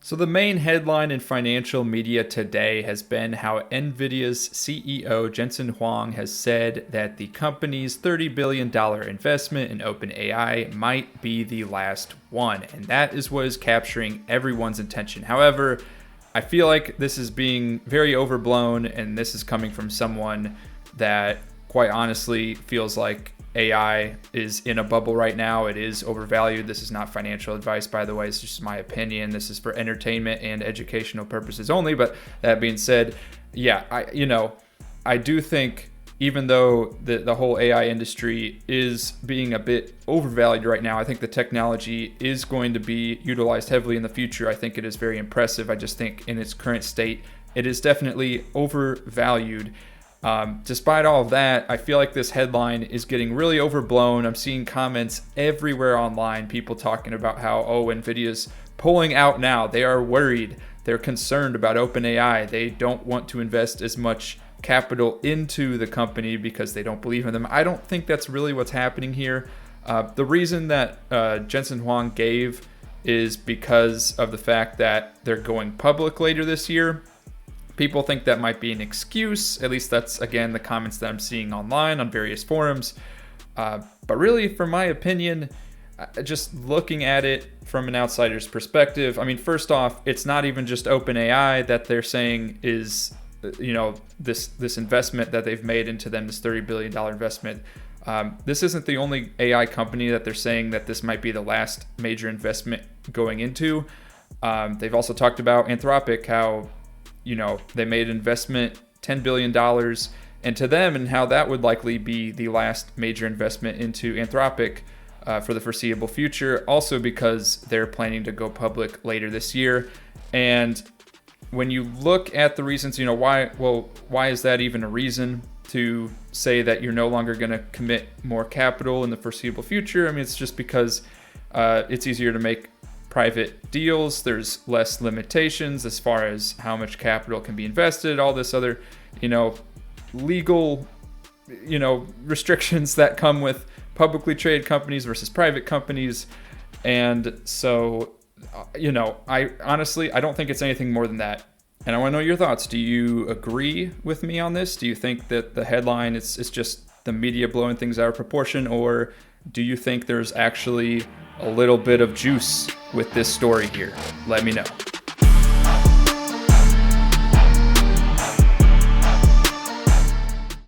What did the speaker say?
So the main headline in financial media today has been how Nvidia's CEO Jensen Huang has said that the company's $30 billion investment in OpenAI might be the last one. And that is what is capturing everyone's attention. However, I feel like this is being very overblown, and this is coming from someone that quite honestly feels like AI is in a bubble right now. It is overvalued. This is not financial advice, by the way. It's just my opinion. This is for entertainment and educational purposes only. But that being said, yeah, I do think even though the whole AI industry is being a bit overvalued right now, I think the technology is going to be utilized heavily in the future. I think it is very impressive. I just think in its current state, it is definitely overvalued. Despite all of that, I feel like this headline is getting really overblown. I'm seeing comments everywhere online, people talking about how, Nvidia's pulling out now. They are worried. They're concerned about OpenAI. They don't want to invest as much capital into the company because they don't believe in them. I don't think that's really what's happening here. The reason that Jensen Huang gave is because of the fact that they're going public later this year. People think that might be an excuse. At least that's, again, the comments that I'm seeing online on various forums. But really, from my opinion, just looking at it from an outsider's perspective, I mean, first off, it's not even just OpenAI that they're saying is, this investment that they've made into them, this $30 billion investment. This isn't the only AI company that they're saying that this might be the last major investment going into. They've also talked about Anthropic, how they made an investment, $10 billion into them, and how that would likely be the last major investment into Anthropic for the foreseeable future, also because they're planning to go public later this year. And when you look at the reasons, why is that even a reason to say that you're no longer going to commit more capital in the foreseeable future? I mean, it's just because it's easier to make private deals. There's less limitations as far as how much capital can be invested, all this other, legal, restrictions that come with publicly traded companies versus private companies. And so, I honestly, I don't think it's anything more than that. And I want to know your thoughts. Do you agree with me on this? Do you think that the headline is just the media blowing things out of proportion, or do you think there's actually a little bit of juice with this story here? Let me know.